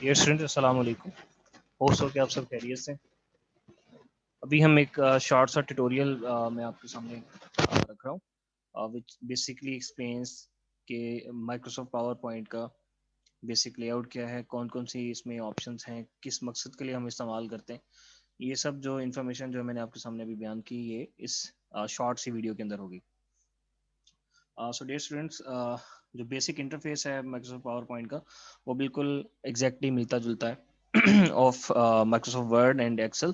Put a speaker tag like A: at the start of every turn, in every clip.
A: Dear students, अस्सलाम वालेकुम। Host हो के आप सब खैरियत से। अभी हम एक शॉर्ट सा ट्यूटोरियल मैं आपके सामने रख रहा हूँ विच बेसिकली एक्सप्लेन्स कि माइक्रोसॉफ्ट पावर पॉइंट का बेसिक लेआउट क्या है, कौन कौन सी इसमें ऑप्शंस हैं, किस मकसद के लिए हम इस्तेमाल करते हैं। ये सब जो इन्फॉर्मेशन जो मैंने आपके सामने अभी बयान की, ये इस शॉर्ट सी वीडियो के अंदर होगी। सो डियर स्टूडेंट्स, जो बेसिक इंटरफेस है माइक्रोसॉफ्ट पावर पॉइंट का, वो बिल्कुल एग्जैक्टली मिलता जुलता है of Microsoft Word and Excel,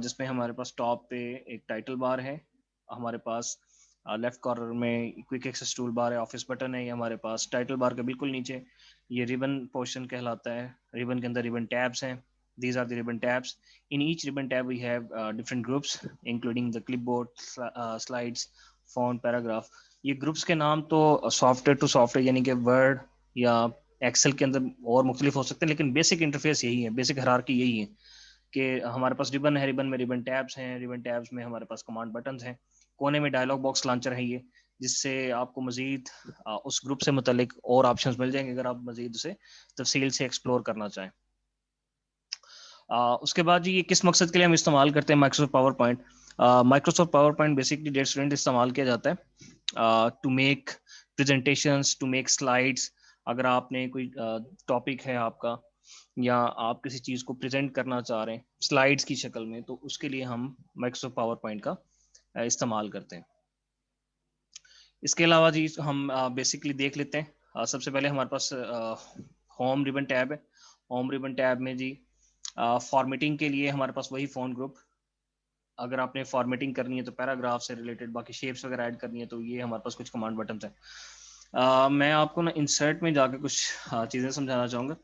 A: जिसमें हमारे पास टॉप पे एक टाइटल बार है, हमारे पास लेफ्ट कॉर्नर में क्विक एक्सेस टूल बार है, ऑफिस बटन है, ये हमारे पास टाइटल बार के बिल्कुल नीचे ये रिबन पोर्शन कहलाता है। रिबन के अंदर रिबन टैब्स हैं, these are the ribbon tabs. In each ribbon tab we have different groups including the clipboard, slides, font, paragraph. ये ग्रुप्स के नाम तो सॉफ्टवेयर टू सॉफ्टवेयर यानी कि वर्ड या एक्सेल के अंदर और मुख्तलिफ हो सकते हैं, लेकिन बेसिक इंटरफेस यही है, बेसिक हायरार्की यही है कि हमारे पास रिबन है, रिबन में रिबन टैब्स हैं, रिबन टैब्स में हमारे पास कमांड बटन्स हैं, कोने में डायलॉग बॉक्स लॉन्चर है ये, जिससे आपको मजीद उस ग्रुप से मुतलिक और ऑप्शंस मिल जाएंगे अगर आप मजीद उसे तफसील से एक्सप्लोर करना चाहें। उसके बाद जी ये किस मकसद के लिए हम इस्तेमाल करते हैं Microsoft PowerPoint. Microsoft PowerPoint basically that student इस्तेमाल किया जाता है to make presentations, to make slides. अगर आपने कोई टॉपिक है आपका या आप किसी चीज़ को प्रेजेंट करना चाह रहे हैं स्लाइड्स की शक्ल में, तो उसके लिए हम माइक्रोसॉफ्ट पावर पॉइंट का इस्तेमाल करते हैं। इसके अलावा जी हम बेसिकली देख लेते हैं। सबसे पहले हमारे पास होम रिबन टैब है। होम रिबन टैब में जी फॉर्मेटिंग के लिए हमारे पास वही फ़ॉन्ट ग्रुप, अगर आपने फॉर्मेटिंग करनी है तो पैराग्राफ से रिलेटेड बाकी शेप्स वगैरह ऐड करनी है तो ये हमारे पास कुछ कमांड बटन हैं। मैं आपको ना इंसर्ट में जाकर कुछ चीज़ें समझाना चाहूँगा।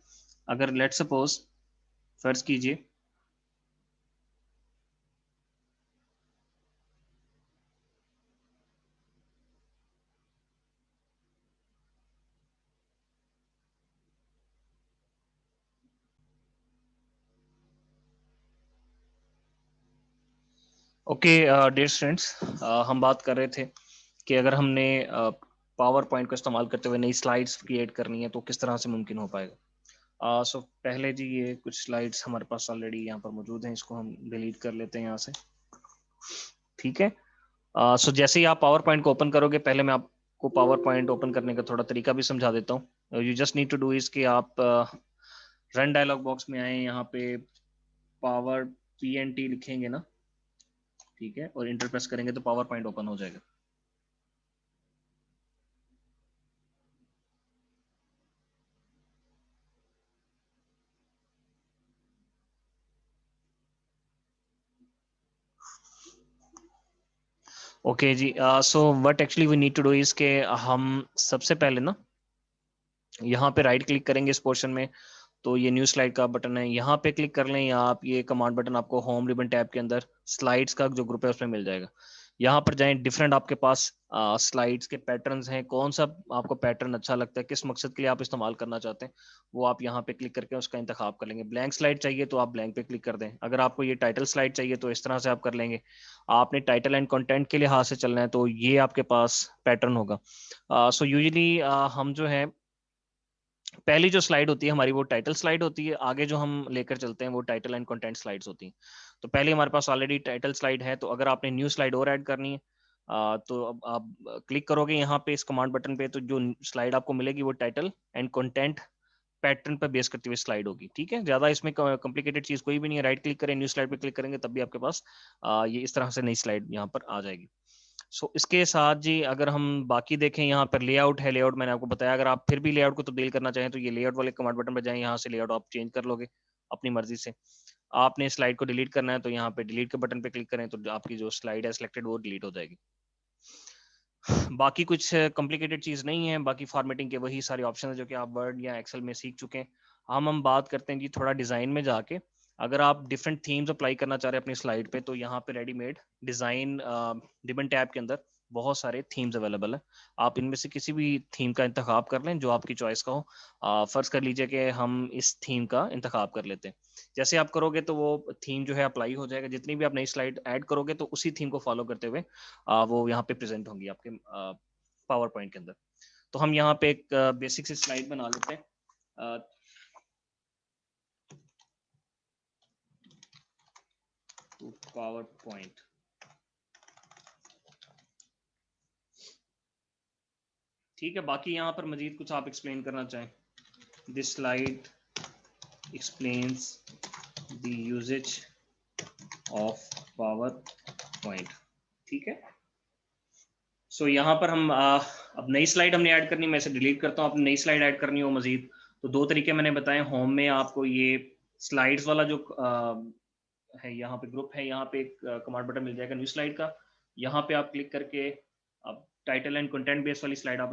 A: अगर लेट सपोज फर्ज कीजिए ओके डियर स्टूडेंट्स, हम बात कर रहे थे कि अगर हमने पावर पॉइंट का इस्तेमाल करते हुए नई स्लाइड्स क्रिएट करनी है तो किस तरह से मुमकिन हो पाएगा। सो पहले जी ये कुछ स्लाइड्स हमारे पास ऑलरेडी यहाँ पर मौजूद हैं, इसको हम डिलीट कर लेते हैं यहाँ से। ठीक है। सो जैसे ही आप पावर पॉइंट को ओपन करोगे, पहले मैं आपको पावर पॉइंट ओपन करने का थोड़ा तरीका भी समझा देता हूँ। You just need to do is कि आप रन डायलॉग बॉक्स में आए, यहाँ पे पावर PNT लिखेंगे ना, ठीक है, और इंटर प्रेस करेंगे तो पावर पॉइंट ओपन हो जाएगा। ओके जी, so what actually we need to do is के हम सबसे पहले ना यहाँ पे राइट क्लिक करेंगे इस पोर्शन में, तो ये न्यू स्लाइड का बटन है, यहाँ पे क्लिक कर लें या आप ये कमांड बटन आपको होम रिबन टैब के अंदर स्लाइड्स का जो ग्रुप है उसमें मिल जाएगा। यहाँ पर जाएं, डिफरेंट आपके पास स्लाइड्स के पैटर्न्स हैं, कौन सा आपको पैटर्न अच्छा लगता है, किस मकसद के लिए आप इस्तेमाल करना चाहते हैं, वो आप यहाँ पे क्लिक करके उसका इंतखाब कर लेंगे। ब्लैंक स्लाइड चाहिए तो आप ब्लैंक पे क्लिक कर दें। अगर आपको ये टाइटल स्लाइड चाहिए तो इस तरह से आप कर लेंगे। आपने टाइटल एंड कंटेंट के लिहाज से चलना है तो ये आपके पास पैटर्न होगा। सो यूजली हम जो है पहली जो स्लाइड होती है हमारी वो टाइटल स्लाइड होती है, आगे जो हम लेकर चलते हैं वो टाइटल एंड कंटेंट स्लाइड्स होती हैं। तो पहले हमारे पास ऑलरेडी टाइटल स्लाइड है, तो अगर आपने न्यू स्लाइड और ऐड करनी है तो अब आप क्लिक करोगे यहाँ पे इस कमांड बटन पे, तो जो स्लाइड आपको मिलेगी वो टाइटल एंड कंटेंट पैटर्न पर बेस करते हुए स्लाइड होगी। ठीक है, ज्यादा इसमें कॉम्प्लिकेटेड चीज कोई भी नहीं है। राइट क्लिक करें, न्यू स्लाइड पे क्लिक करेंगे तब भी आपके पास ये इस तरह से नई स्लाइड यहाँ पर आ जाएगी। इसके साथ जी अगर हम बाकी देखें, यहाँ पर लेआउट है, लेआउट मैंने आपको बताया, अगर आप फिर भी लेआउट को तब्दील करना चाहें तो ये लेआउट वाले कमांड बटन पर जाएं, यहाँ से लेआउट आप चेंज कर लोगे अपनी मर्जी से। आपने स्लाइड को डिलीट करना है तो यहाँ पे डिलीट के बटन पे क्लिक करें तो आपकी जो स्लाइड है सिलेक्टेड वो डिलीट हो जाएगी। बाकी कुछ कॉम्प्लिकेटेड चीज नहीं है, बाकी फॉर्मेटिंग के वही सारे ऑप्शन है जो कि आप वर्ड या एक्सेल में सीख चुके हैं। हम बात करते हैं जी थोड़ा डिजाइन में जाके। अगर आप डिफरेंट थीम्स अप्लाई करना चाह रहे हैं अपनी स्लाइड पे, तो यहाँ पे रेडीमेड डिजाइन रिबन टैब के अंदर बहुत सारे थीम्स अवेलेबल हैं। आप इनमें से किसी भी थीम का इंतखाब कर लें जो आपकी चॉइस का हो। फर्ज कर लीजिए कि हम इस थीम का इंतखाब कर लेते हैं। जैसे आप करोगे तो वो थीम जो है अप्लाई हो जाएगा, जितनी भी आप नई स्लाइड ऐड करोगे तो उसी थीम को फॉलो करते हुए वो यहाँ पे प्रेजेंट होंगी आपके पावर पॉइंट के अंदर। तो हम यहाँ पे एक बेसिक सी स्लाइड बना लेते हैं। To PowerPoint. ठीक है, बाकी यहाँ पर मजीद कुछ आप एक्सप्लेन करना चाहें? This slide explains the usage of PowerPoint. ठीक है, सो यहाँ पर हम अब नई स्लाइड हमने ऐड करनी, मैं इसे डिलीट करता हूँ। अब नई स्लाइड ऐड करनी हो मजीद, तो दो तरीके मैंने बताए। होम में आपको ये स्लाइड्स वाला जो है, यहाँ पे ग्रुप है, यहाँ पे एक कमांड बटन मिल जाएगा न्यू स्लाइड का। यहाँ पे आप क्लिक करके अब टाइटल एंड कंटेंट बेस वाली स्लाइड आप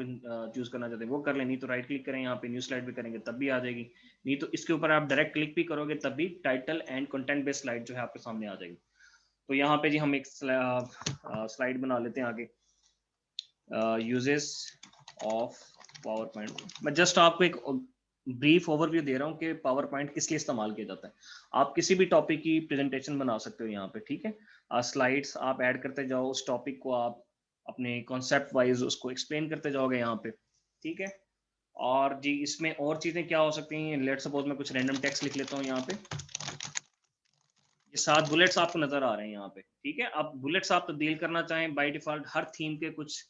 A: चूज करना चाहते हैं वो कर लें, नहीं तो राइट क्लिक करें, यहाँ पे न्यू स्लाइड भी करेंगे तब भी आ जाएगी, नहीं तो इसके ऊपर आप डायरेक्ट क्लिक भी करोगे तब भी title and content base slide जो है आपके सामने आ जाएगी। तो यहाँ पे जी हम एक स्लाइड बना लेते हैं आगे, यूजेस ऑफ पावर पॉइंट। मैं जस्ट आपको एक ब्रीफ ओवरव्यू दे रहा हूँ कि पावर पॉइंट किस लिए इस्तेमाल किया जाता है। आप किसी भी टॉपिक की प्रेजेंटेशन बना सकते हो यहाँ पे, ठीक है। स्लाइड्स आप ऐड करते जाओ, उस टॉपिक को आप अपने कॉन्सेप्ट वाइज उसको एक्सप्लेन करते जाओगे यहाँ पे, ठीक है। और जी इसमें और चीज़ें क्या हो सकती हैं, लेट सपोज मैं कुछ रैंडम टेक्स्ट लिख लेता हूँ यहाँ पे, ये 7 बुलेट्स आपको नजर आ रहे हैं यहाँ पे, ठीक है। अब बुलेट्स आप तब्दील करना चाहें, बाय डिफॉल्ट हर थीम के कुछ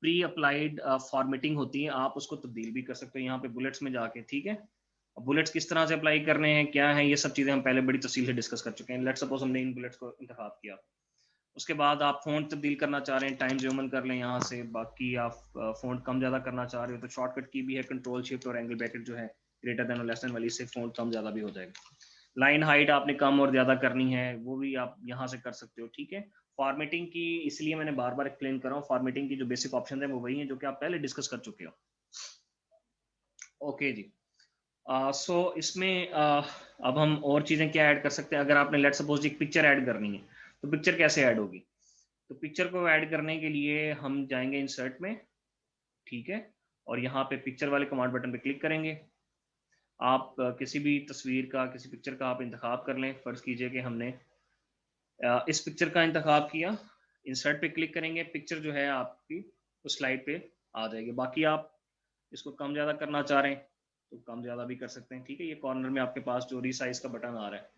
A: प्री अप्लाइड फॉर्मेटिंग होती है, आप उसको तब्दील भी कर सकते हो यहाँ पे बुलेट्स में जाके, ठीक है। बुलेट्स किस तरह से अप्लाई करने हैं, क्या है, ये सब चीज़ें हम पहले बड़ी तफसील से डिस्कस कर चुके हैं। लेट सपोज हमने इन बुलेट्स को इंतखाब किया, उसके बाद आप फ़ॉन्ट तब्दील करना चाह रहे हैं, टाइम ह्यूमन कर लें यहाँ से। बाकी आप फ़ॉन्ट कम ज़्यादा करना चाह रहे हो तो शॉर्टकट की भी है, कंट्रोल शिफ्ट और एंगल ब्रैकेट जो है ग्रेटर देन और लेस देन वाली से फ़ॉन्ट कम ज़्यादा भी हो जाएगा। लाइन हाइट आपने कम और ज़्यादा करनी है वो भी आप यहाँ से कर सकते हो, ठीक है। फॉर्मेटिंग की इसलिए मैंने बार बार एक्सप्लेन कर रहा हूँ, फॉर्मेटिंग की जो बेसिक ऑप्शन है वो वही है जो कि आप पहले डिस्कस कर चुके हो। ओके जी, सो इसमें अब हम और चीज़ें क्या ऐड कर सकते हैं। अगर आपने लेट सपोज एक पिक्चर ऐड करनी है तो पिक्चर कैसे ऐड होगी, तो पिक्चर को ऐड करने के लिए हम जाएंगे इंसर्ट में, ठीक है, और यहाँ पे पिक्चर वाले कमांड बटन पे क्लिक करेंगे। आप किसी भी तस्वीर का, किसी पिक्चर का आप इंतखाब कर लें। फ़र्ज़ कीजिए कि हमने इस पिक्चर का इंतखाब किया, इंसर्ट पे क्लिक करेंगे, पिक्चर जो है आपकी उस स्लाइड पे आ जाएगी। बाकी आप इसको कम ज़्यादा करना चाह रहे हैं तो कम ज़्यादा भी कर सकते हैं, ठीक है। ये कॉर्नर में आपके पास जो रीसाइज का बटन आ रहा है,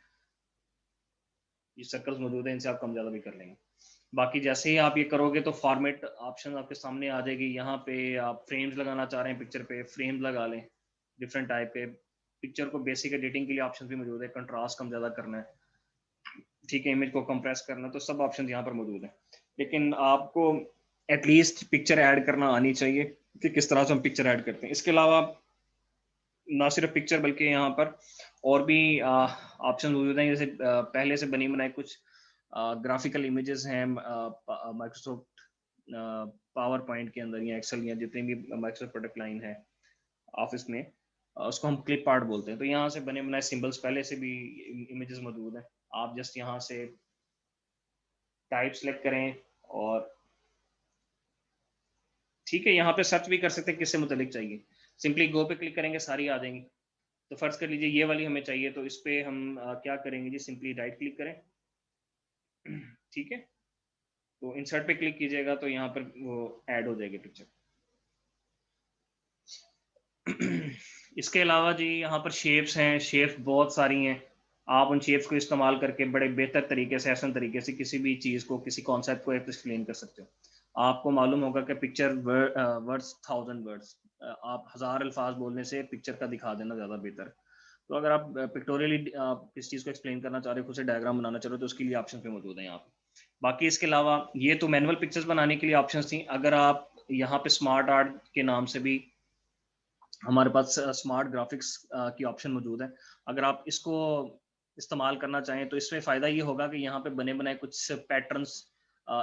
A: ये सर्कल्स मौजूद है, इनसे आप कम ज़्यादा भी कर लेंगे। बाकी जैसे ही आप ये करोगे तो फॉर्मेट ऑप्शन आपके सामने आ जाएगी। यहाँ पे आप फ्रेम्स लगाना चाह रहे हैं पिक्चर पे, फ्रेम लगा लें डिफरेंट टाइप के। पिक्चर को बेसिक एडिटिंग के लिए ऑप्शन भी मौजूद है, कंट्रास्ट कम ज़्यादा करना है, ठीक है, इमेज को कंप्रेस करना, तो सब ऑप्शन यहाँ पर मौजूद है। लेकिन आपको एटलीस्ट पिक्चर ऐड करना आनी चाहिए कि किस तरह से हम पिक्चर ऐड करते हैं। इसके अलावा ना सिर्फ पिक्चर बल्कि यहाँ पर और भी ऑप्शन मौजूद हैं, जैसे पहले से बनी बनाई कुछ ग्राफिकल इमेजेस हैं माइक्रोसॉफ्ट पावर पॉइंट के अंदर या एक्सेल या जितनी भी माइक्रोसॉफ्ट प्रोडक्ट लाइन है ऑफिस में, उसको हम क्लिप आर्ट बोलते हैं। तो यहाँ से बने बनाए सिंबल्स पहले से भी इमेजेस मौजूद हैं। आप जस्ट यहाँ से टाइप सेलेक्ट करें और ठीक है, यहाँ पे सर्च भी कर सकते हैं किससे मुतलिक चाहिए, सिंपली गो पे क्लिक करेंगे सारी आ जाएंगी। तो फर्ज कर लीजिए ये वाली हमें चाहिए, तो इस पे हम क्या करेंगे जी, सिंपली राइट क्लिक करें, ठीक है, तो इंसर्ट पे क्लिक कीजिएगा तो यहाँ पर वो ऐड हो जाएगी पिक्चर। इसके अलावा जी यहाँ पर शेप्स हैं, शेप्स बहुत सारी हैं। आप उन शेप्स को इस्तेमाल करके बड़े बेहतर तरीके से, आसान तरीके से किसी भी चीज़ को, किसी कॉन्सेप्ट को एक्सप्लेन कर सकते हो। आपको मालूम होगा कि पिक्चर वर्ड्स 1000 वर्ड्स, आप 1000 अल्फाज बोलने से पिक्चर का दिखा देना ज़्यादा बेहतर है। तो अगर आप पिक्टोरियली किस चीज़ को एक्सप्लेन करना चाह रहे हो, खुद से डायग्राम बनाना चाह रहे हो, तो उसके लिए ऑप्शन पे मौजूद है यहाँ पे। बाकी इसके अलावा ये तो मैनुअल पिक्चर्स बनाने के लिए ऑप्शन थी। अगर आप यहाँ पे स्मार्ट आर्ट के नाम से भी हमारे पास स्मार्ट ग्राफिक्स की ऑप्शन मौजूद है। अगर आप इसको इस्तेमाल करना चाहें तो इसमें फ़ायदा ये होगा कि यहाँ पे बने बनाए कुछ पैटर्न्स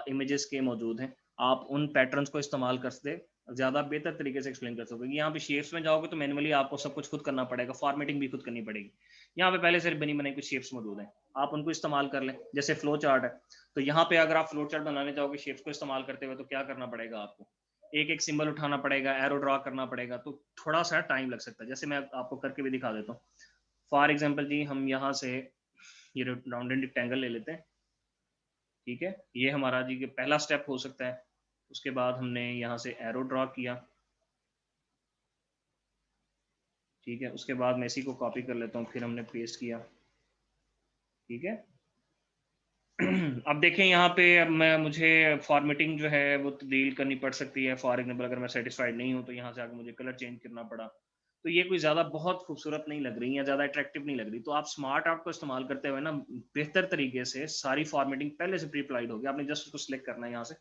A: इमेजेस के मौजूद हैं। आप उन पैटर्न्स को इस्तेमाल करते ज़्यादा बेहतर तरीके से एक्सप्लेन कर सकोगे। यहाँ पे शेप्स में जाओगे तो मैनुअली आपको सब कुछ खुद करना पड़ेगा, फॉर्मेटिंग भी खुद करनी पड़ेगी। यहाँ पे पहले से बनी बनाई कुछ शेप्स मौजूद हैं, आप उनको इस्तेमाल कर लें। जैसे फ्लो चार्ट है, तो यहाँ पे अगर आप फ्लो चार्ट बनाने जाओगे शेप्स को इस्तेमाल करते हुए, तो क्या करना पड़ेगा आपको, एक एक सिंबल उठाना पड़ेगा, एरो ड्रॉ करना पड़ेगा, तो थोड़ा सा टाइम लग सकता है। जैसे मैं आपको करके भी दिखा देता हूँ। फॉर एग्जांपल जी हम यहाँ से ये राउंडेड रेक्टेंगल ले लेते हैं, ठीक है, ये हमारा जी के पहला स्टेप हो सकता है। उसके बाद हमने यहाँ से एरो ड्रॉ किया, ठीक है, उसके बाद मैं इसी को कॉपी कर लेता हूँ, फिर हमने पेस्ट किया, ठीक है। अब देखें यहाँ पे, अब मुझे फॉर्मेटिंग जो है वो तब्दील करनी पड़ सकती है। फॉर एग्जाम्पल अगर मैं सेटिस्फाइड नहीं हूँ तो यहाँ से आकर मुझे कलर चेंज करना पड़ा, तो ये कोई ज़्यादा बहुत खूबसूरत नहीं लग रही या ज़्यादा अट्रैक्टिव नहीं लग रही। तो आप स्मार्ट आर्ट को इस्तेमाल करते हुए ना बेहतर तरीके से सारी फॉर्मेटिंग पहले से प्री अप्लाइड होगी, आपने जस्ट उसको सिलेक्ट करना है। यहाँ से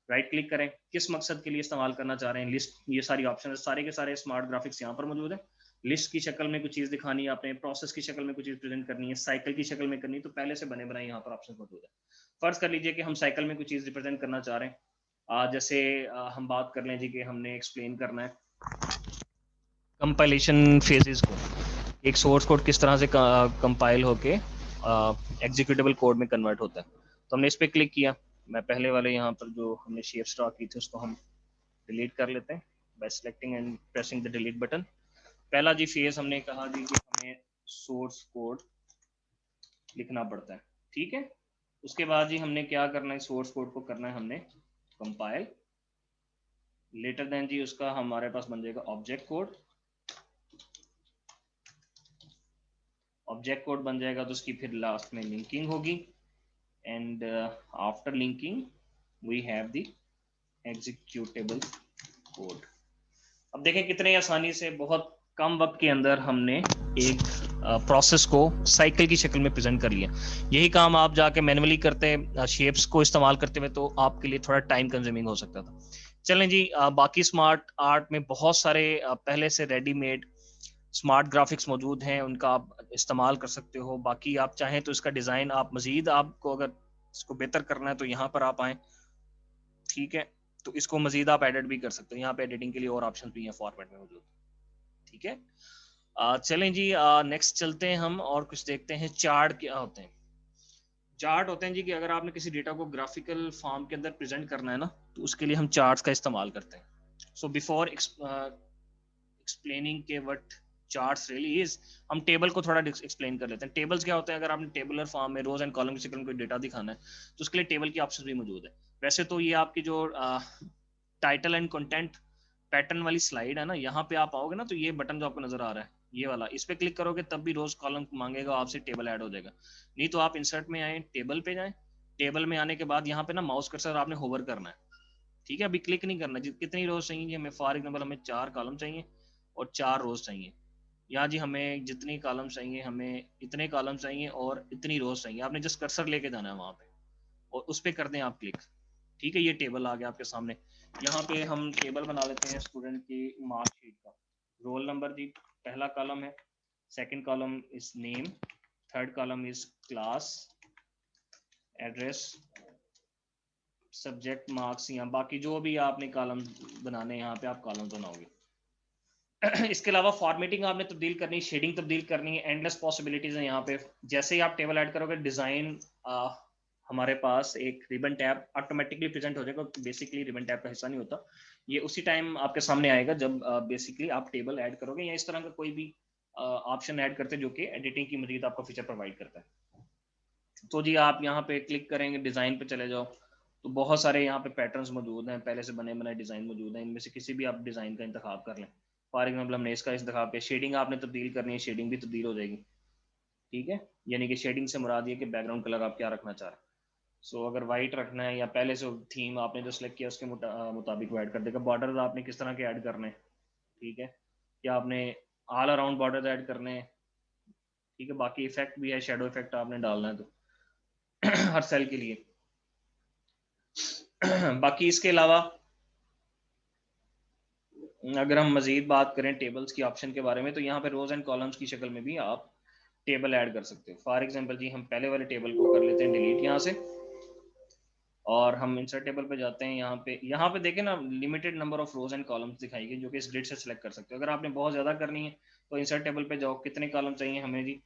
A: राइट क्लिक करें, किस मकसद के लिए इस्तेमाल करना चाह रहे हैं, लिस्ट, ये सारी ऑप्शन सारे के सारे स्मार्ट ग्राफिक्स यहाँ पर मौजूद है। लिस्ट की शक्ल में कुछ चीज़ दिखानी है आपने, प्रोसेस की शक्ल में कुछ चीज़ प्रेजेंट करनी है, साइकिल की शक्ल में करनी है, तो पहले से बने बनाए यहाँ पर ऑप्शन मौजूद है। फर्ज कर लीजिए कि हम साइकिल में कुछ चीज़ रिप्रेजेंट करना चाह रहे हैं, जैसे हम बात कर लें जी कि हमने एक्सप्लेन करना है कंपाइलेशन फेजेस को, एक सोर्स कोड किस तरह से कंपाइल होके एग्जीक्यूटेबल कोड में कन्वर्ट होता है। तो हमने इस पर क्लिक किया। मैं पहले वाले यहाँ पर जो हमने शेप्स ड्रॉ की थी उसको हम डिलीट कर लेते हैं bye selecting and pressing the delete button. पहला जी फेज हमने कहा जी कि हमें सोर्स कोड लिखना पड़ता है, ठीक है। उसके बाद जी हमने क्या करना है, सोर्स कोड को करना है हमने कंपाइल। लेटर देन जी उसका हमारे पास बन जाएगा ऑब्जेक्ट कोड। ऑब्जेक्ट कोड बन जाएगा तो उसकी फिर लास्ट में लिंकिंग होगी, and after linking we have the executable code. अब देखें कितने आसानी से बहुत कम वक्त के अंदर हमने एक प्रोसेस को साइकिल की शक्ल में प्रेजेंट कर लिया। यही काम आप जाके मैन्युअली करते शेप्स को इस्तेमाल करते हुए तो आपके लिए थोड़ा टाइम कंज्यूमिंग हो सकता था। चलें जी, बाकी स्मार्ट आर्ट में बहुत सारे पहले से रेडीमेड स्मार्ट ग्राफिक्स मौजूद हैं, उनका आप इस्तेमाल कर सकते हो। बाकी आप चाहें तो इसका डिज़ाइन आप मज़ीद, आपको अगर इसको बेहतर करना है तो यहाँ पर आप आएँ, ठीक है। तो इसको मज़ीद आप एडिट भी कर सकते हो, यहाँ पे एडिटिंग के लिए और ऑप्शन भी हैं फॉर्मेट में मौजूद, ठीक है। चलें जी, नेक्स्ट चलते हैं हम और कुछ देखते हैं चार्ट क्या होते हैं। चार्ट होते हैं जी कि अगर आपने किसी डेटा को ग्राफिकल फॉर्म के अंदर प्रेजेंट करना है ना, तो उसके लिए हम चार्ट्स का इस्तेमाल करते हैं। सो बिफोर एक्सप्लेनिंग के व्हाट चार्ट्स रियली इज, हम टेबल को थोड़ा एक्सप्लेन कर लेते हैं। टेबल्स क्या होते हैं, अगर आपने टेबुलर फॉर्म में रोज एंड कॉलम की शक्ल में कोई डेटा दिखाना है तो उसके लिए टेबल की ऑप्शन भी मौजूद है। वैसे तो ये आपकी जो टाइटल एंड कंटेंट पैटर्न वाली स्लाइड है ना, यहाँ पे आप आओगे ना तो ये बटन जो आपको नजर आ रहा है ये वाला, इस पे क्लिक करोगे तब भी रोज कॉलम मांगेगा आपसे, टेबल ऐड हो जाएगा। नहीं तो आप इंसर्ट में आए, टेबल पे जाएं, टेबल में आने के बाद यहाँ पे ना माउस कर्सर आपने होवर करना है, ठीक है। अभी क्लिक नहीं करना। कितनी रोज चाहिए हमें, फॉर एग्जाम्पल हमें 4 कॉलम चाहिए और 4 रोज चाहिए। यहाँ जी हमें जितनी कॉलम चाहिए, हमें इतने कॉलम चाहिए और इतनी रोज चाहिए, आपने जस्ट कर्सर लेके जाना है वहां पे और उस पर कर दें आप क्लिक, ठीक है। ये टेबल आ गया आपके सामने। यहाँ पे हम टेबल बना लेते हैं स्टूडेंट की मार्कशीट का। रोल नंबर जी पहला कॉलम है, second column is name, third column is class, address, subject, marks, या बाकी जो भी आपने कॉलम बनाने यहाँ पे आप कॉलम बनाओगे। इसके अलावा फॉर्मेटिंग आपने तब्दील करनी, शेडिंग तब्दील करनी है, एंडलेस पॉसिबिलिटीज है यहाँ पे। जैसे ही आप टेबल ऐड करोगे डिजाइन हमारे पास एक रिबन टैब ऑटोमेटिकली प्रेजेंट हो जाएगा। बेसिकली रिबन टैब का हिस्सा नहीं होता, ये उसी टाइम आपके सामने आएगा जब बेसिकली आप टेबल ऐड करोगे या इस तरह का कोई भी ऑप्शन ऐड करते जो कि एडिटिंग की मजीद आपको फीचर प्रोवाइड करता है। तो जी आप यहाँ पे क्लिक करेंगे, डिज़ाइन पे चले जाओ, तो बहुत सारे यहाँ पे पैटर्न्स मौजूद हैं, पहले से बने बनाए डिज़ाइन मौजूद हैं। इनमें से किसी भी आप डिज़ाइन का इंतखाब कर लें। फॉर एग्जाम्पल हमने इसका इंतखाब किया। शेडिंग आपने तब्दील करनी है, शेडिंग भी तब्दील हो जाएगी, ठीक है। यानी कि शेडिंग से मुराद ये कि बैकग्राउंड कलर आप क्या रखना चाह रहे हैं। सो अगर वाइट रखना है या पहले से थीम आपने जो सेलेक्ट किया उसके मुताबिक वो ऐड कर देगा। बॉर्डर आपने किस तरह के ऐड करने हैं, ठीक है, या आपने ऑल अराउंड बॉर्डर ऐड करने हैं, ठीक है। बाकी इफेक्ट भी है, शेडो इफेक्ट आपने डालना है तो हर सेल के लिए। बाकी इसके अलावा अगर हम मजीद बात करें टेबल्स की ऑप्शन के बारे में, तो यहाँ पे रोज एंड कॉलम्स की शक्ल में भी आप टेबल ऐड कर सकते हो। फॉर एग्जांपल जी हम पहले वाले टेबल को कर लेते हैं डिलीट यहाँ से, और हम इंसर्ट टेबल पे जाते हैं। यहाँ पे देखें ना limited number of rose and columns दिखाई गई जो कि इस ग्रिड से सिलेक्ट कर सकते हो। अगर आपने बहुत ज़्यादा करनी है तो इंसर्ट टेबल पे जाओ, कितने कॉलम चाहिए हमें जी,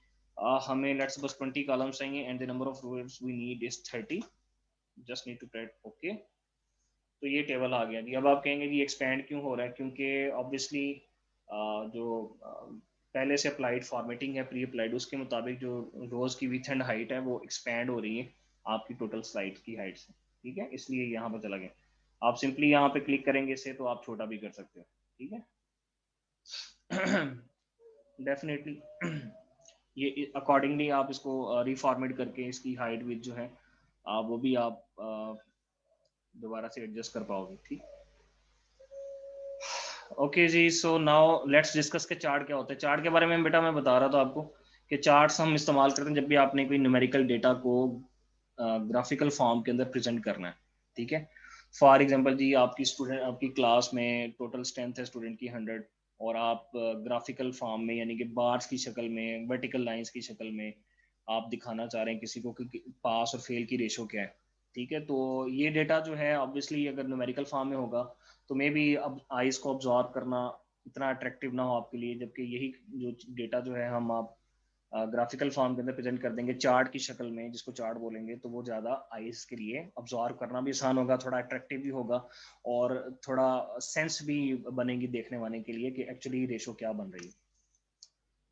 A: हमें लेट्स सपोज 20 कॉलम्स चाहिए and the number of rows we need is 30, just need to press okay. तो ये टेबल आ गया जी। अब आप कहेंगे कि एक्सपेंड क्यों हो रहा है, क्योंकि ऑब्वियसली जो पहले से अप्लाइड फॉर्मेटिंग है प्री अप्लाइड, उसके मुताबिक जो रोज की विथ एंड हाइट है वो एक्सपेंड हो रही है आपकी टोटल स्लाइड की हाइट से, ठीक है। इसलिए यहाँ पर चला गया। आप सिंपली यहाँ पे क्लिक करेंगे इससे तो आप छोटा भी कर सकते हो, ठीक है। डेफिनेटली ये अकॉर्डिंगली आप इसको रिफॉर्मेट करके इसकी हाइट विथ जो है आप वो भी आप दोबारा से एडजस्ट कर पाओगे। ठीक, ओके जी। सो नाउ लेट्स डिस्कस के चार्ट क्या होता है। चार्ट के बारे में बेटा मैं बता रहा था आपको कि चार्ट्स हम इस्तेमाल करते हैं जब भी आपने कोई न्यूमेरिकल डेटा को ग्राफिकल फॉर्म के अंदर प्रेजेंट करना है। ठीक है, फॉर एग्जांपल जी आपकी क्लास में टोटल स्ट्रेंथ है स्टूडेंट की 100, और आप ग्राफिकल फॉर्म में यानी कि बार्स की शक्ल में, वर्टिकल लाइंस की शक्ल में आप दिखाना चाह रहे हैं किसी को कि पास और फेल की रेशो क्या है। ठीक है, तो ये डेटा जो है ऑब्वियसली अगर न्यूमेरिकल फॉर्म में होगा तो मे बी अब आइज को ऑब्जॉर्व करना इतना अट्रैक्टिव ना हो आपके लिए, जबकि यही जो डेटा जो है हम आप ग्राफिकल फॉर्म के अंदर प्रेजेंट कर देंगे चार्ट की शक्ल में, जिसको चार्ट बोलेंगे, तो वो ज़्यादा आइज के लिए ऑब्जॉर्व करना भी आसान होगा, थोड़ा अट्रैक्टिव भी होगा और थोड़ा सेंस भी बनेगी देखने वाले के लिए कि एक्चुअली रेशो क्या बन रही है।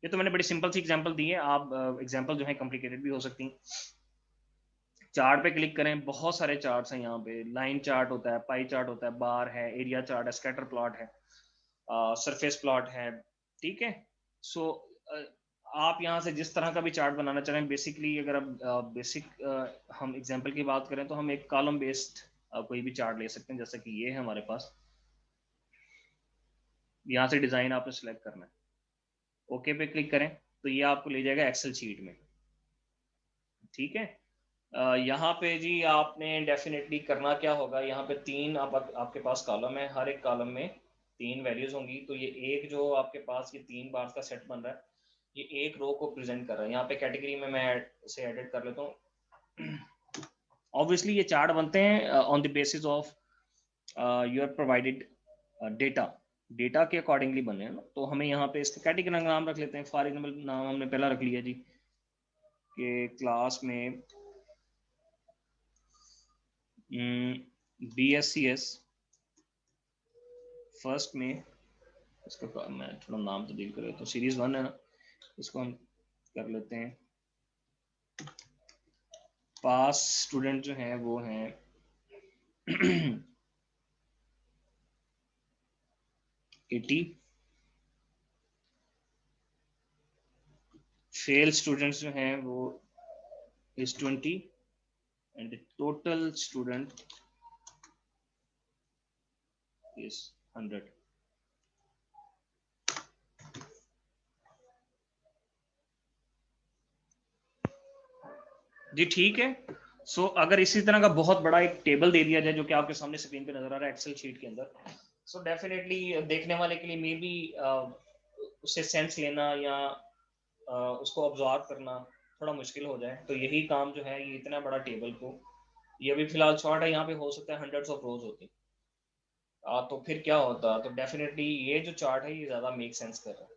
A: ये तो मैंने बड़ी सिंपल सी एग्जांपल दी है, आप एग्जांपल जो है कॉम्प्लिकेटेड भी हो सकती हैं। चार्ट पे क्लिक करें, बहुत सारे चार्ट्स हैं यहाँ पे। लाइन चार्ट होता है, पाई चार्ट होता है, बार है, एरिया चार्ट है, स्कैटर प्लॉट है, सरफेस प्लॉट है। ठीक है, सो आप यहाँ से जिस तरह का भी चार्ट बनाना चाह रहे हैं, बेसिकली अगर आप हम एग्जांपल की बात करें तो हम एक कॉलम बेस्ड कोई भी चार्ट ले सकते हैं, जैसे कि ये है हमारे पास। यहाँ से डिज़ाइन आपने सेलेक्ट करना है, ओके पे क्लिक करें तो ये आपको ले जाएगा एक्सेल शीट में। ठीक है, यहाँ पे जी आपने डेफिनेटली करना क्या होगा, यहाँ पे तीन आपके पास कॉलम है, हर एक कॉलम में 3 वैल्यूज होंगी। तो ये एक जो आपके पास ये 3 बार्स का सेट बन रहा है, ये एक रो को प्रेजेंट कर रहा है। यहाँ पे कैटेगरी में मैं इसे एडिट कर लेता हूँ। ऑब्वियसली ये चार्ट बनते हैं on the basis of your provided data के अकॉर्डिंगली बने हैं ना। तो हमें यहाँ पे इसका कैटेगरी का नाम रख लेते हैं। फॉर एग्जाम्पल नाम हमने पहला रख लिया जी कि क्लास में BSCS फर्स्ट में, इसका मैं थोड़ा नाम तब्दील कर लेता हूँ, सीरीज 1 है ना, इसको हम कर लेते हैं पास स्टूडेंट जो हैं वो हैं 80, फेल स्टूडेंट्स जो हैं वो is 20 and the total student is 100। जी ठीक है। सो अगर इसी तरह का बहुत बड़ा एक टेबल दे दिया जाए जो कि आपके सामने स्क्रीन पे नजर आ रहा है एक्सेल शीट के अंदर, सो डेफिनेटली देखने वाले के लिए मे बी उससे सेंस लेना या उसको ऑब्जर्व करना थोड़ा मुश्किल हो जाए। तो यही काम जो है ये इतना बड़ा टेबल को, ये अभी फिलहाल शॉर्ट है, यहाँ पे हो सकता है हंड्रेड्स ऑफ रोज होती। तो फिर क्या होता, तो डेफिनेटली ये जो चार्ट है ये ज़्यादा मेक सेंस कर रहा है।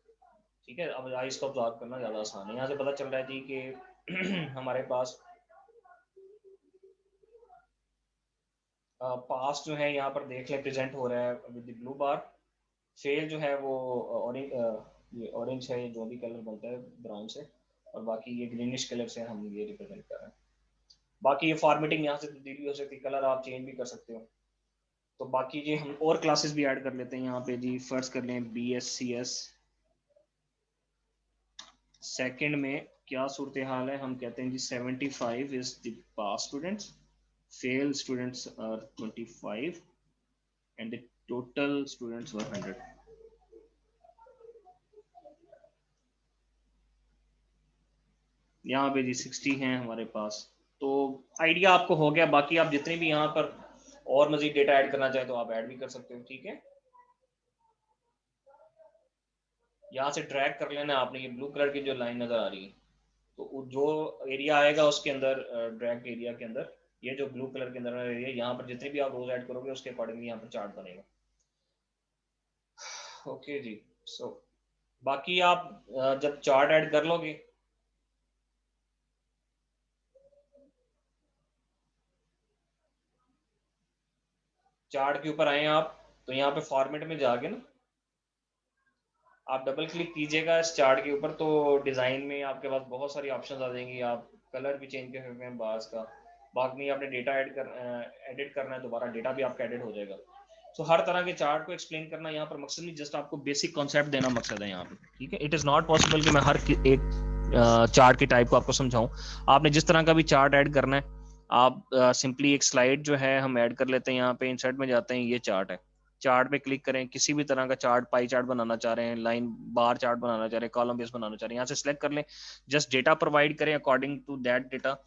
A: ठीक है, अब इसको ऑब्जर्व करना ज़्यादा आसान है। यहाँ से पता चल रहा है जी कि हमारे पास पास जो है यहाँ पर देख लें प्रेजेंट हो रहा है विद ब्लू बार। फेल जो है वो ऑरेंज, ये ऑरेंज है, जो भी कलर बनता है ब्राउन से, और बाकी ये ग्रीनिश कलर से हम ये रिप्रेजेंट कर रहे हैं। बाकी ये फॉर्मेटिंग यहाँ से तब्दील भी हो सकती है, कलर आप चेंज भी कर सकते हो। तो बाकी ये हम और क्लासेस भी ऐड कर लेते हैं यहाँ पे जी। फर्स्ट कर लें BSCS सेकंड में क्या सूरत हाल है, हम कहते हैं जी 75 is the pass students, fail students are 25 and the total students were 100। यहाँ पे जी 60 हैं हमारे पास। तो आइडिया आपको हो गया। बाकी आप जितने भी यहाँ पर और मजीद डेटा ऐड करना चाहे तो आप ऐड भी कर सकते हो। ठीक है, यहाँ से ड्रैग कर लेना आपने, ये ब्लू कलर की जो लाइन नजर आ रही है, तो जो एरिया आएगा उसके अंदर, ड्रैग एरिया के अंदर, ये जो ब्लू कलर के अंदर एरिया, यहाँ पर जितने भी आप रोज ऐड करोगे उसके अकॉर्डिंगली यहाँ पर चार्ट बनेगा। ओके जी। सो बाकी आप जब चार्ट ऐड कर लोगे, चार्ट के ऊपर आए आप तो यहाँ पे फॉर्मेट में जाके ना आप डबल क्लिक कीजिएगा इस चार्ट के ऊपर, तो डिज़ाइन में आपके पास बहुत सारी ऑप्शंस आ जाएंगी। आप कलर भी चेंज कर सकते हैं बार्स का। बाद में आपने डेटा एडिट करना है, दोबारा डेटा भी आपका एडिट हो जाएगा। तो हर तरह के चार्ट को एक्सप्लेन करना यहाँ पर मकसद नहीं, जस्ट आपको बेसिक कॉन्सेप्ट देना मकसद है यहाँ पे। ठीक है, इट इज़ नॉट पॉसिबल कि मैं हर एक चार्ट के टाइप को आपको समझाऊं। आपने जिस तरह का भी चार्ट ऐड करना है आप सिंपली एक स्लाइड जो है हम ऐड कर लेते हैं, यहाँ पे इंसर्ट में जाते हैं, ये चार्ट है, चार्ट पे क्लिक करें, किसी भी तरह का चार्ट, पाई चार्ट बनाना चाह रहे हैं, लाइन बार चार्ट बनाना चाह रहे हैं, कॉलम बेस बनाना चाह रहे हैं, यहाँ से सिलेक्ट कर लें, जस्ट डेटा प्रोवाइड करें, according to that data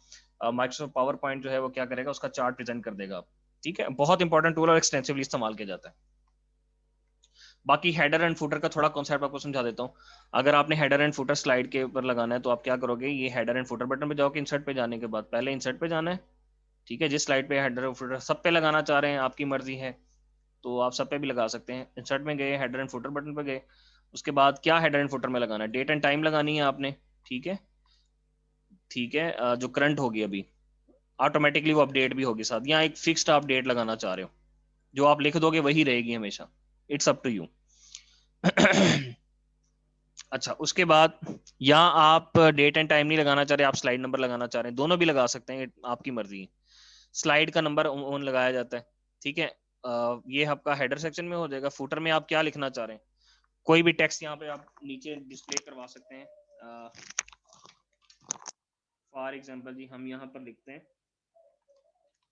A: Microsoft PowerPoint जो है वो क्या करेगा, उसका चार्ट प्रेजेंट कर देगा। ठीक है, बहुत इंपॉर्टेंट टूल और एक्सटेंसिवली इस्तेमाल किया जाता है। बाकी हेडर एंड फुटर का थोड़ा कॉन्सेप्ट आपको समझा देता हूँ। अगर आपने हेडर एंड फुटर स्लाइड के ऊपर लगाना है तो आप क्या करोगे, ये हेडर एंड फुटर बटन पे जाओगे, इंसर्ट पे जाने के बाद पहले इंसर्ट पे जाना है। ठीक है, जिस स्लाइड पे हेडर और फुटर सब पे लगाना चाह रहे हैं, आपकी मर्जी है, तो आप सब पे भी लगा सकते हैं। इंसर्ट में गए, हेडर एंड फुटर बटन पे गए, उसके बाद क्या हेडर एंड फुटर में लगाना है, डेट एंड टाइम लगानी है आपने। ठीक है, ठीक है, जो करंट होगी अभी, ऑटोमेटिकली वो अपडेट भी होगी साथ, या एक फिक्स्ड आप डेट लगाना चाह रहे हो, जो आप लिख दोगे वही रहेगी हमेशा, इट्स अप टू यू। अच्छा, उसके बाद यहाँ आप डेट एंड टाइम नहीं लगाना चाह रहे, आप स्लाइड नंबर लगाना चाह रहे हैं, दोनों भी लगा सकते हैं, आपकी मर्जी है। स्लाइड का नंबर ऑन लगाया जाता है। ठीक है, ये आपका हेडर सेक्शन में हो जाएगा। फुटर में आप क्या लिखना चाह रहे हैं, कोई भी टेक्स्ट यहाँ पे आप नीचे डिस्प्ले करवा सकते हैं। फॉर एग्जांपल जी, हम यहाँ पर लिखते हैं,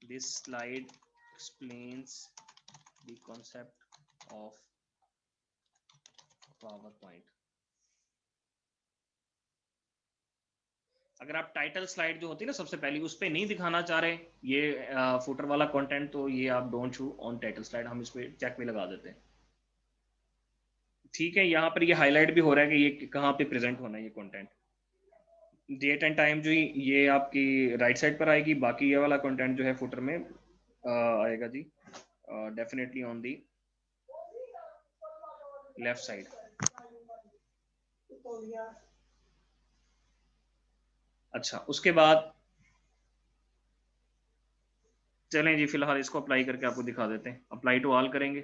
A: this slide explains the concept of power point. अगर आप टाइटल स्लाइड जो होती है ना सबसे पहली, उस पर नहीं दिखाना चाह रहे ये फुटर वाला कंटेंट, तो ये आप don't show on title slide, हम इस पर चेक भी लगा देते हैं। ठीक है, यहाँ पर ये हाईलाइट भी हो रहा है कि ये कहाँ पे प्रेजेंट होना है ये कंटेंट। डेट एंड टाइम जो ये आपकी राइट साइड पर आएगी, बाकी ये वाला कंटेंट जो है फुटर में आएगा जी, definitely on the left side. अच्छा, उसके बाद चलें जी, फिलहाल इसको अप्लाई करके आपको दिखा देते हैं। अप्लाई टू ऑल करेंगे।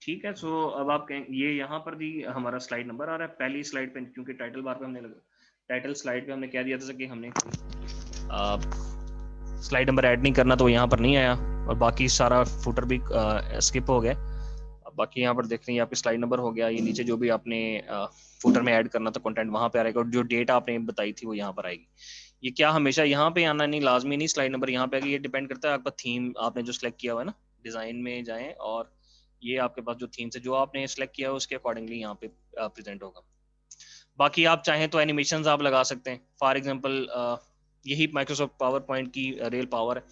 A: ठीक है, सो अब आप कहें, ये यहाँ पर भी हमारा स्लाइड नंबर आ रहा है पहली स्लाइड पे, क्योंकि टाइटल बार पे हमने टाइटल स्लाइड पे हमने कह दिया था कि हमने स्लाइड नंबर ऐड नहीं करना, तो यहाँ पर नहीं आया, और बाकी सारा फुटर भी स्किप हो गया। बाकी यहाँ पर देख रहे हैं आपकी स्लाइड नंबर हो गया, ये नीचे जो भी आपने फुटर में ऐड करना था कंटेंट वहाँ पे आएगा, और जो डेट आपने बताई थी वो यहाँ पर आएगी। ये क्या हमेशा यहाँ पे आना नहीं, लाजमी नहीं स्लाइड नंबर यहाँ पे आएगी, ये डिपेंड करता है आपका थीम, आपने जो सिलेक्ट किया हुआ है ना। डिज़ाइन में जाएं और ये आपके पास जो थीम से जो आपने सिलेक्ट किया है उसके अकॉर्डिंगली यहाँ पे प्रेजेंट होगा। बाकी आप चाहें तो एनिमेशंस आप लगा सकते हैं। फॉर एग्जांपल यही माइक्रोसॉफ्ट पावर पॉइंट की रियल पावर है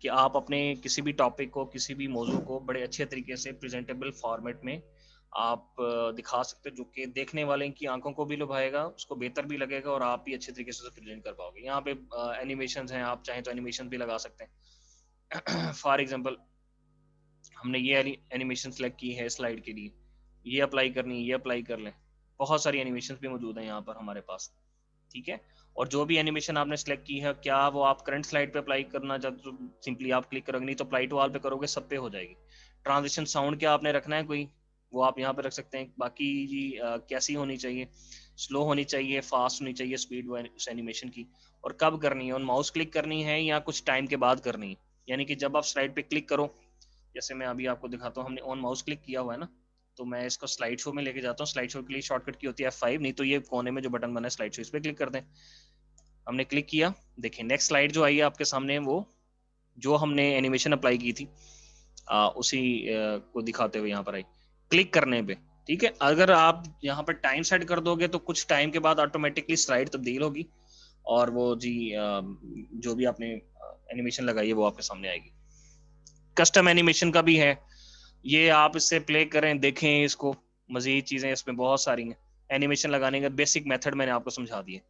A: कि आप अपने किसी भी टॉपिक को, किसी भी मौजू को बड़े अच्छे तरीके से प्रेजेंटेबल फॉर्मेट में आप दिखा सकते हैं, जो कि देखने वाले की आंखों को भी लुभाएगा, उसको बेहतर भी लगेगा, और आप भी अच्छे तरीके से प्रेजेंट कर पाओगे। यहाँ पे एनिमेशंस हैं, आप चाहें तो एनिमेशन भी लगा सकते हैं। फॉर एग्जांपल हमने ये एनिमेशन सेलेक्ट की है स्लाइड के लिए, ये अप्लाई करनी है, ये अप्लाई कर लें। बहुत सारी एनिमेशन भी मौजूद हैं यहाँ पर हमारे पास। ठीक है, और जो भी एनिमेशन आपने सेलेक्ट की है, क्या वो आप करंट स्लाइड पे अप्लाई करना चाहते तो सिंपली आप क्लिक करोगे, नहीं तो अप्लाई टू ऑल पे करोगे, सब पे हो जाएगी। ट्रांजिशन साउंड क्या आपने रखना है कोई, वो आप यहाँ पे रख सकते हैं। बाकी जी कैसी होनी चाहिए, स्लो होनी चाहिए, फास्ट होनी चाहिए स्पीड उस एनिमेशन की, और कब करनी है, ऑन माउस क्लिक करनी है या कुछ टाइम के बाद करनी है। यानी कि जब आप स्लाइड पे क्लिक करो, जैसे मैं अभी आपको दिखाता हूँ, हमने ऑन माउस क्लिक किया हुआ है ना, तो मैं इसको स्लाइड शो में लेके जाता हूँ। स्लाइड शो के लिए शॉर्टकट की होती है F5, नहीं तो ये कोने में जो बटन बना है स्लाइड शो, इस पर क्लिक कर दें। हमने क्लिक किया, देखिए नेक्स्ट स्लाइड जो आई है आपके सामने, वो जो हमने एनिमेशन अप्लाई की थी उसी को दिखाते हुए यहाँ पर आई, क्लिक करने पे। ठीक है, अगर आप यहाँ पर टाइम सेट कर दोगे तो कुछ टाइम के बाद ऑटोमेटिकली स्लाइड तब्दील होगी, और वो जी जो भी आपने एनिमेशन लगाई है वो आपके सामने आएगी। कस्टम एनिमेशन का भी है, ये आप इससे प्ले करें, देखें इसको, मजीद चीजें इसमें बहुत सारी हैं। एनिमेशन लगाने का बेसिक मेथड मैंने आपको समझा दिए।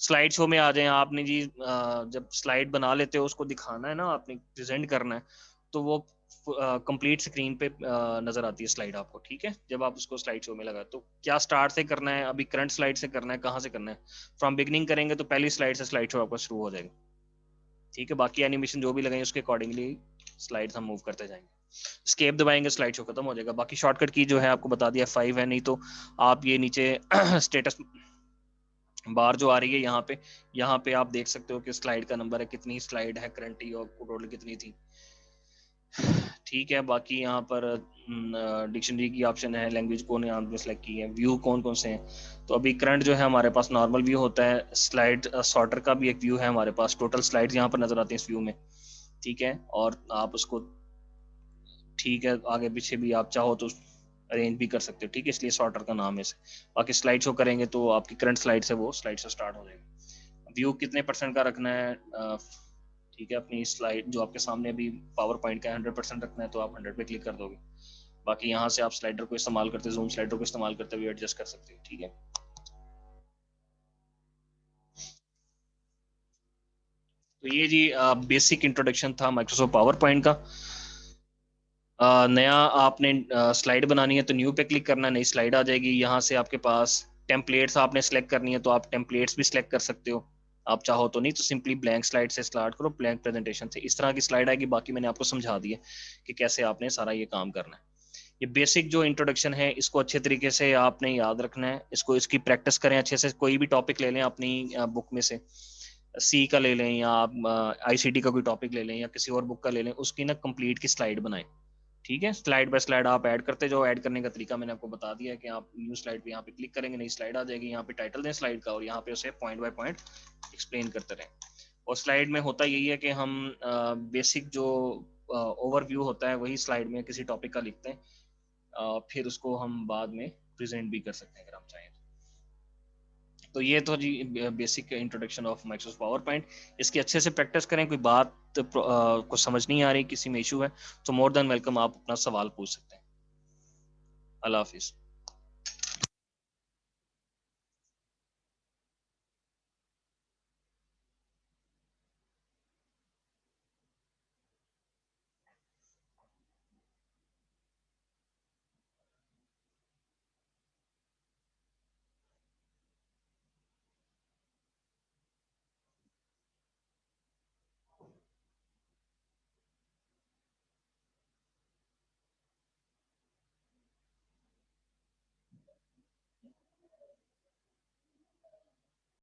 A: स्लाइड शो में आ जाए आपने जी, जब स्लाइड बना लेते हो उसको दिखाना है ना, आपने प्रेजेंट करना है, तो वो कंप्लीट स्क्रीन पे नजर आती है स्लाइड आपको। ठीक है, जब आप उसको स्लाइड शो में लगा, तो क्या स्टार्ट से करना है, अभी करंट स्लाइड से करना है, कहाँ से करना है, फ्रॉम बिगनिंग करेंगे तो पहली स्लाइड से स्लाइड शो आपका शुरू हो जाएगा। ठीक है, बाकी एनिमेशन जो भी लगाएंगे उसके अकॉर्डिंगली स्लाइड्स हम मूव करते जाएंगे। स्केप दबाएंगे, स्लाइड शो खत्म हो जाएगा। बाकी शॉर्टकट की जो है आपको बता दिया 5 है, नहीं तो आप ये नीचे स्टेटस बार जो आ रही है यहाँ पे आप देख सकते हो कि स्लाइड का नंबर है, कितनी स्लाइड है करंटली और टोटल कितनी थी। ठीक है, बाकी यहाँ पर डिक्शनरी की ऑप्शन है, लैंग्वेज कौन यहाँ पे सेलेक्ट की है, व्यू कौन कौन से हैं। तो अभी करंट जो है हमारे पास नॉर्मल व्यू होता है, स्लाइड सॉर्टर का भी एक व्यू है हमारे पास, टोटल स्लाइड्स यहाँ पर नजर आती हैं इस व्यू में, ठीक है। और आप उसको ठीक है आगे पीछे भी आप चाहो तो अरेंज भी कर सकते हो, ठीक है, इसलिए सॉर्टर का नाम है इसे। बाकी स्लाइड शो करेंगे तो आपकी करंट स्लाइड से वो स्लाइड से स्टार्ट हो जाएगी। व्यू कितने परसेंट का रखना है, ठीक है, अपनी स्लाइड जो आपके सामने अभी पावर पॉइंट का 100% रखना है तो आप 100 पे क्लिक कर दोगे। बाकी यहाँ से आप स्लाइडर को इस्तेमाल करते, जूम स्लाइडर को इस्तेमाल करते हुए एडजस्ट कर सकते हो, ठीक है। तो ये जी बेसिक इंट्रोडक्शन था माइक्रोसॉफ्ट पावर पॉइंट का। नया आपने स्लाइड बनानी है तो न्यू पे क्लिक करना है, नई स्लाइड आ जाएगी। यहाँ से आपके पास टेम्पलेट्स आपने सेलेक्ट करनी है तो आप टेम्पलेट्स भी सिलेक्ट कर सकते हो, आप चाहो तो। नहीं तो सिंपली ब्लैंक स्लाइड से स्टार्ट करो, ब्लैंक प्रेजेंटेशन से, इस तरह की स्लाइड आएगी। बाकी मैंने आपको समझा दिया कि कैसे आपने सारा ये काम करना है। ये बेसिक जो इंट्रोडक्शन है इसको अच्छे तरीके से आपने याद रखना है, इसको इसकी प्रैक्टिस करें अच्छे से। कोई भी टॉपिक ले लें अपनी बुक में से, सी का ले लें या आप आईसीटी का कोई टॉपिक ले लें या किसी और बुक का ले लें, उसकी ना कंप्लीट की स्लाइड बनाएं, ठीक है। स्लाइड बाय स्लाइड आप ऐड करते जाओ। ऐड करने का तरीका मैंने आपको बता दिया है कि आप न्यू स्लाइड पे यहाँ पे क्लिक करेंगे, नई स्लाइड आ जाएगी, यहाँ पे टाइटल दें स्लाइड का और यहाँ पे उसे पॉइंट बाय पॉइंट एक्सप्लेन करते रहें। और स्लाइड में होता यही है कि हम बेसिक जो ओवरव्यू होता है वही स्लाइड में किसी टॉपिक का लिखते हैं, फिर उसको हम बाद में प्रेजेंट भी कर सकते हैं अगर हम चाहें तो। ये तो जी basic introduction of Microsoft PowerPoint. इसकी अच्छे से प्रैक्टिस करें। कोई बात को समझ नहीं आ रही, किसी में इशू है तो मोर देन वेलकम, आप अपना सवाल पूछ सकते हैं। अल्लाह हाफिज़।